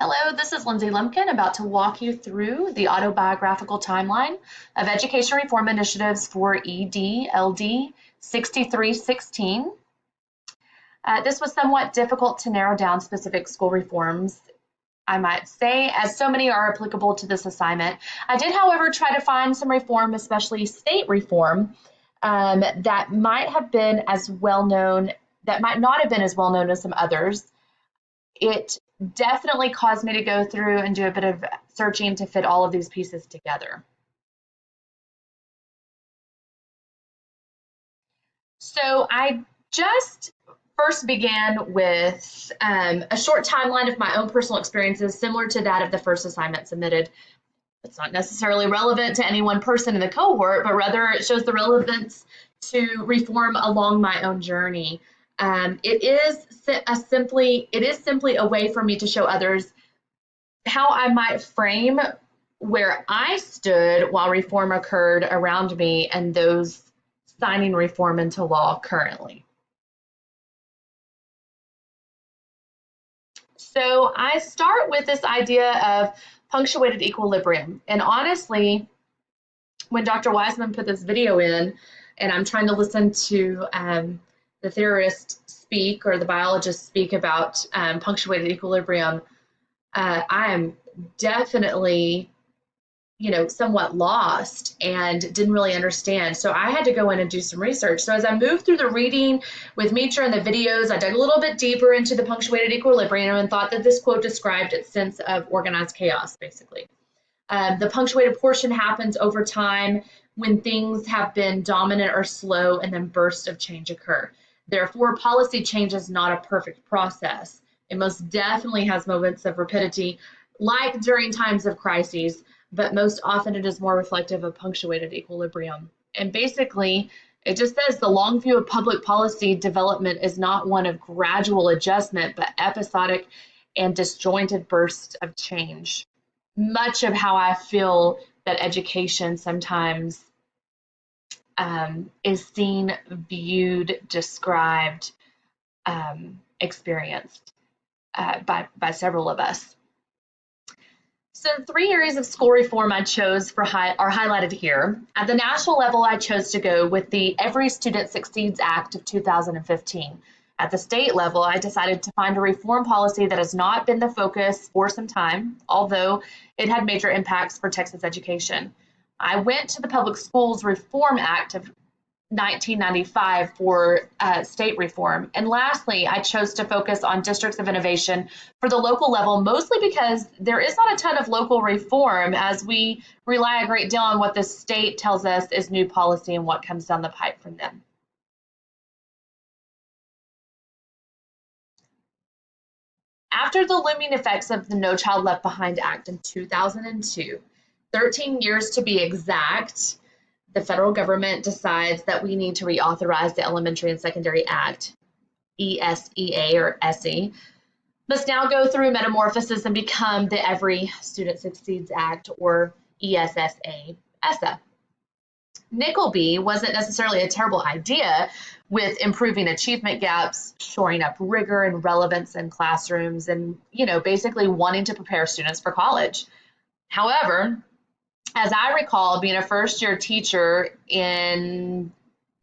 Hello, this is Lindsay Lumpkin about to walk you through the autobiographical timeline of education reform initiatives for ED/LD 6316. This was somewhat difficult to narrow down specific school reforms, I might say, as so many are applicable to this assignment. I did, however, try to find some reform, especially state reform, that might have been as well known, that might not have been as well known as some others. It definitely caused me to go through and do a bit of searching to fit all of these pieces together. So I just first began with a short timeline of my own personal experiences, similar to that of the first assignment submitted. It's not necessarily relevant to any one person in the cohort, but rather it shows the relevance to reform along my own journey. It is simply a way for me to show others how I might frame where I stood while reform occurred around me and those signing reform into law currently. So I start with this idea of punctuated equilibrium. And honestly, when Dr. Wiseman put this video in, and I'm trying to listen to the theorist speak or the biologist speak about punctuated equilibrium, I am definitely, somewhat lost and didn't really understand. So I had to go in and do some research. So as I moved through the reading with Mitra and the videos, I dug a little bit deeper into the punctuated equilibrium and thought that this quote described its sense of organized chaos, basically. The punctuated portion happens over time when things have been dominant or slow and then bursts of change occur. Therefore, policy change is not a perfect process. It most definitely has moments of rapidity, like during times of crises, but most often it is more reflective of punctuated equilibrium. And basically, it just says the long view of public policy development is not one of gradual adjustment, but episodic and disjointed bursts of change. Much of how I feel that education sometimes is seen, viewed, described, experienced by several of us. So the 3 areas of school reform I chose are highlighted here. At the national level, I chose to go with the Every Student Succeeds Act of 2015. At the state level, I decided to find a reform policy that has not been the focus for some time, although it had major impacts for Texas education. I went to the Public Schools Reform Act of 1995 for state reform. And lastly, I chose to focus on districts of innovation for the local level, mostly because there is not a ton of local reform as we rely a great deal on what the state tells us is new policy and what comes down the pipe from them. After the looming effects of the No Child Left Behind Act in 2002, 13 years to be exact, the federal government decides that we need to reauthorize the Elementary and Secondary Act, ESEA or ESSE, must now go through metamorphosis and become the Every Student Succeeds Act or ESSA, ESSA. Nickleby wasn't necessarily a terrible idea with improving achievement gaps, shoring up rigor and relevance in classrooms, and basically wanting to prepare students for college. However, as I recall, being a first-year teacher in,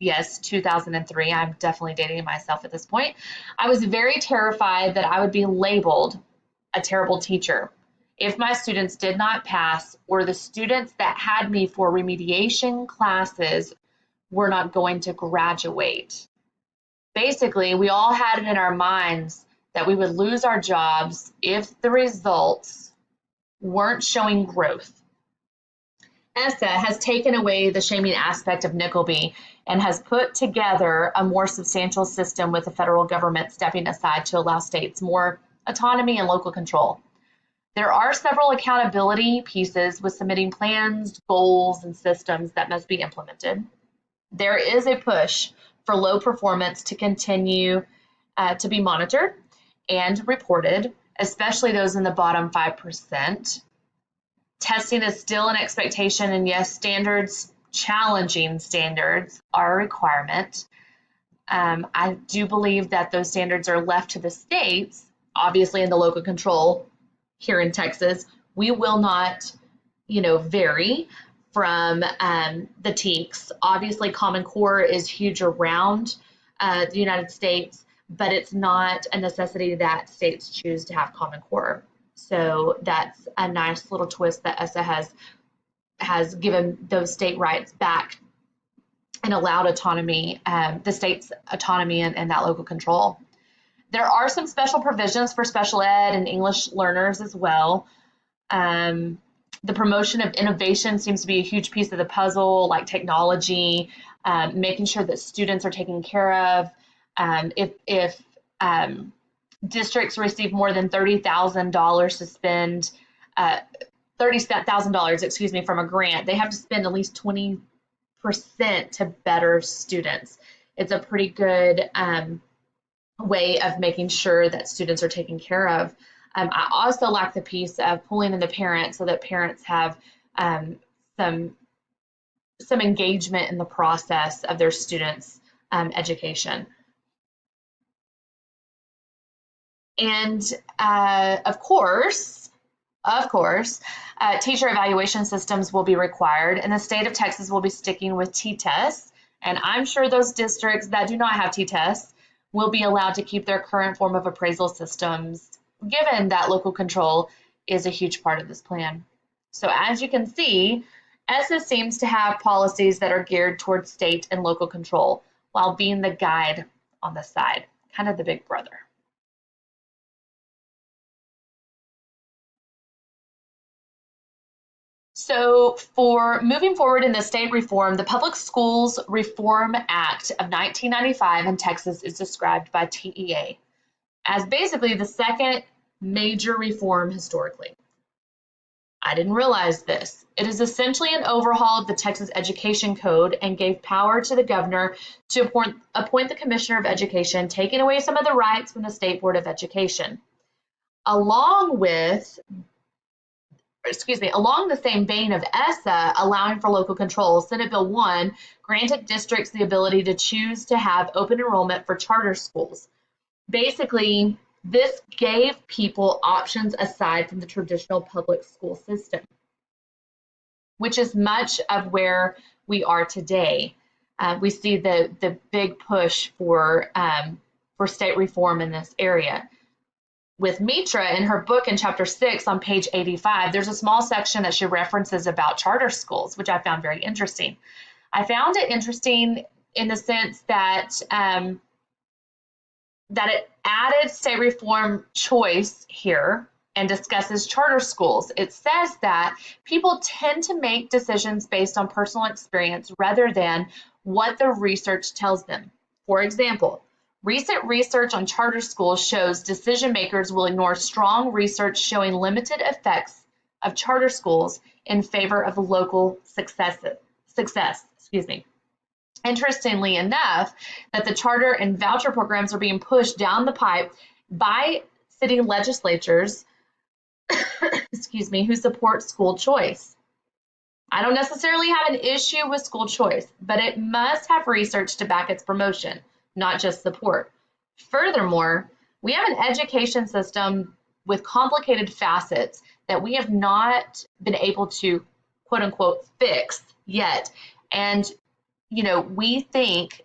2003, I'm definitely dating myself at this point, I was very terrified that I would be labeled a terrible teacher if my students did not pass or the students that had me for remediation classes were not going to graduate. Basically, we all had it in our minds that we would lose our jobs if the results weren't showing growth. ESSA has taken away the shaming aspect of Nickleby and has put together a more substantial system with the federal government stepping aside to allow states more autonomy and local control. There are several accountability pieces with submitting plans, goals, and systems that must be implemented. There is a push for low performance to continue to be monitored and reported, especially those in the bottom 5%. Testing is still an expectation, and yes, standards, challenging standards, are a requirement. I do believe that those standards are left to the states, obviously in the local control here in Texas. We will not, vary from the TEKS. Obviously, Common Core is huge around the United States, but it's not a necessity that states choose to have Common Core. So that's a nice little twist that ESSA has given those state rights back and allowed autonomy, the state's autonomy and that local control. There are some special provisions for special ed and English learners as well. The promotion of innovation seems to be a huge piece of the puzzle, like technology, making sure that students are taken care of. If districts receive more than $30,000 to spend, $30,000, excuse me, from a grant, they have to spend at least 20% to better students. It's a pretty good way of making sure that students are taken care of. I also like the piece of pulling in the parents so that parents have some engagement in the process of their students' education. And of course, teacher evaluation systems will be required, and the state of Texas will be sticking with T-tests. And I'm sure those districts that do not have T-tests will be allowed to keep their current form of appraisal systems, given that local control is a huge part of this plan. So as you can see, ESSA seems to have policies that are geared towards state and local control while being the guide on the side, kind of the big brother. So for moving forward in the state reform, the Public Schools Reform Act of 1995 in Texas is described by TEA as basically the second major reform historically. I didn't realize this. It is essentially an overhaul of the Texas Education Code and gave power to the governor to appoint the Commissioner of Education, taking away some of the rights from the State Board of Education. Along the same vein of ESSA allowing for local control, Senate Bill 1 granted districts the ability to choose to have open enrollment for charter schools. Basically, this gave people options aside from the traditional public school system, which is much of where we are today. We see the big push for state reform in this area. With Mitra, in her book in chapter 6 on page 85, there's a small section that she references about charter schools, which I found very interesting. I found it interesting in the sense that that it added state reform choice here and discusses charter schools. It says that people tend to make decisions based on personal experience rather than what the research tells them. For example, recent research on charter schools shows decision makers will ignore strong research showing limited effects of charter schools in favor of local success. Interestingly enough, that the charter and voucher programs are being pushed down the pipe by city legislatures, who support school choice. I don't necessarily have an issue with school choice, but it must have research to back its promotion, not just support. Furthermore, we have an education system with complicated facets that we have not been able to, quote unquote, fix yet. And we think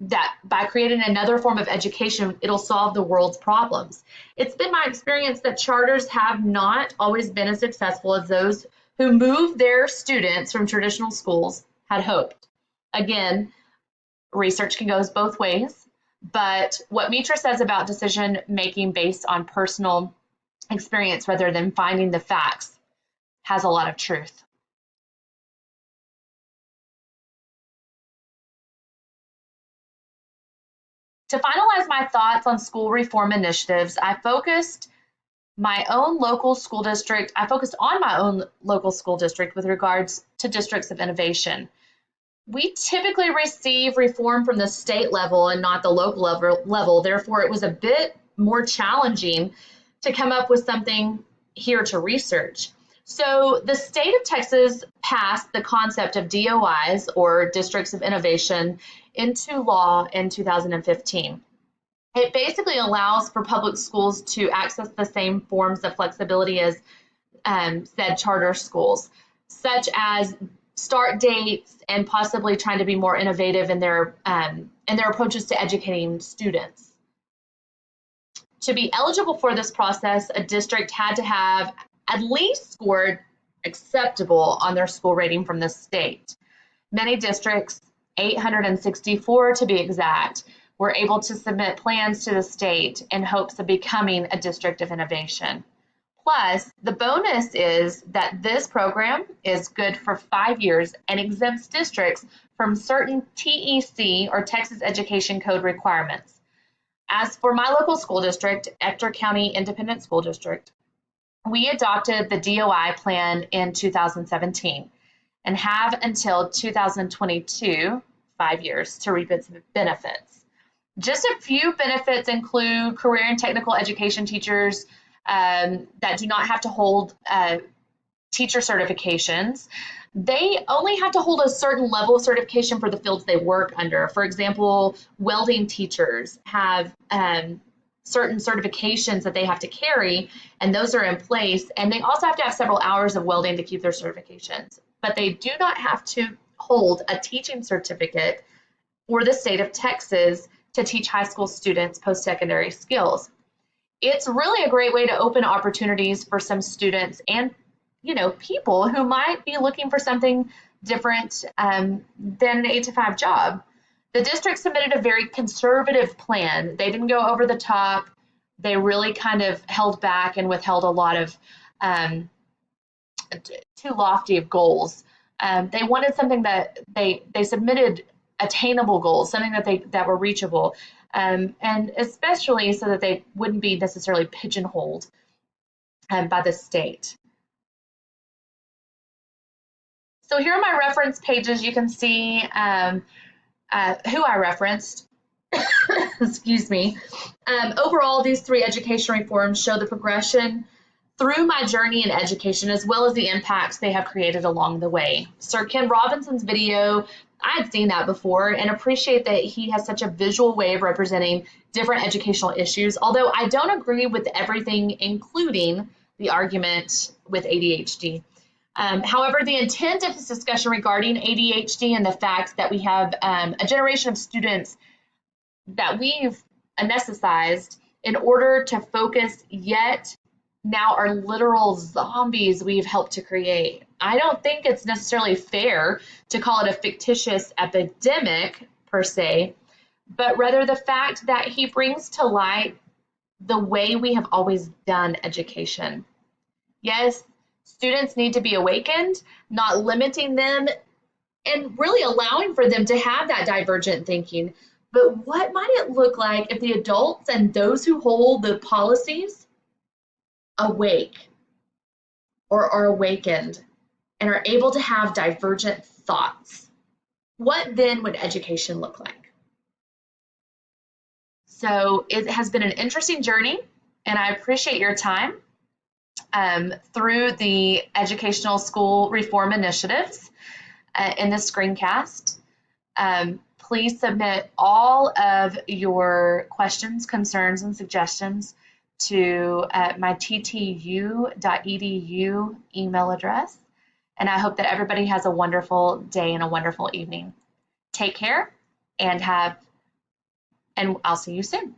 that by creating another form of education, it'll solve the world's problems. It's been my experience that charters have not always been as successful as those who move their students from traditional schools had hoped. Again, research can go both ways, but what Mitra says about decision making based on personal experience rather than finding the facts has a lot of truth. To finalize my thoughts on school reform initiatives, I focused on my own local school district with regards to districts of innovation. We typically receive reform from the state level and not the local level. Therefore, it was a bit more challenging to come up with something here to research. So the state of Texas passed the concept of DOIs, or Districts of Innovation, into law in 2015. It basically allows for public schools to access the same forms of flexibility as said charter schools, such as start dates and possibly trying to be more innovative in their approaches to educating students. To be eligible for this process, a district had to have at least scored acceptable on their school rating from the state. Many districts, 864 to be exact, were able to submit plans to the state in hopes of becoming a district of innovation. Plus, the bonus is that this program is good for 5 years and exempts districts from certain TEC or Texas Education Code requirements. As for my local school district, Ector County Independent School District, we adopted the DOI plan in 2017 and have until 2022, 5 years, to reap its benefits. Just a few benefits include career and technical education teachers that do not have to hold teacher certifications. They only have to hold a certain level of certification for the fields they work under. For example, welding teachers have certain certifications that they have to carry, and those are in place. And they also have to have several hours of welding to keep their certifications. But they do not have to hold a teaching certificate for the state of Texas to teach high school students post-secondary skills. It's really a great way to open opportunities for some students and people who might be looking for something different than an 8-to-5 job. The district submitted a very conservative plan. They didn't go over the top. They really kind of held back and withheld a lot of too lofty of goals. They wanted something that they submitted attainable goals, something that were reachable, and especially so that they wouldn't be necessarily pigeonholed by the state. So here are my reference pages. You can see who I referenced. Excuse me. Overall, these 3 education reforms show the progression through my journey in education, as well as the impacts they have created along the way. Sir Ken Robinson's video, I had seen that before and appreciate that he has such a visual way of representing different educational issues, although I don't agree with everything, including the argument with ADHD. However, the intent of this discussion regarding ADHD and the fact that we have a generation of students that we've anesthetized in order to focus, yet now are literal zombies we've helped to create. I don't think it's necessarily fair to call it a fictitious epidemic per se, but rather the fact that he brings to light the way we have always done education. Yes, students need to be awakened, not limiting them and really allowing for them to have that divergent thinking. But what might it look like if the adults and those who hold the policies awake or are awakened and are able to have divergent thoughts? What then would education look like? So it has been an interesting journey, and I appreciate your time through the educational school reform initiatives in this screencast. Please submit all of your questions, concerns, and suggestions to my ttu.edu email address. And I hope that everybody has a wonderful day and a wonderful evening. Take care and I'll see you soon.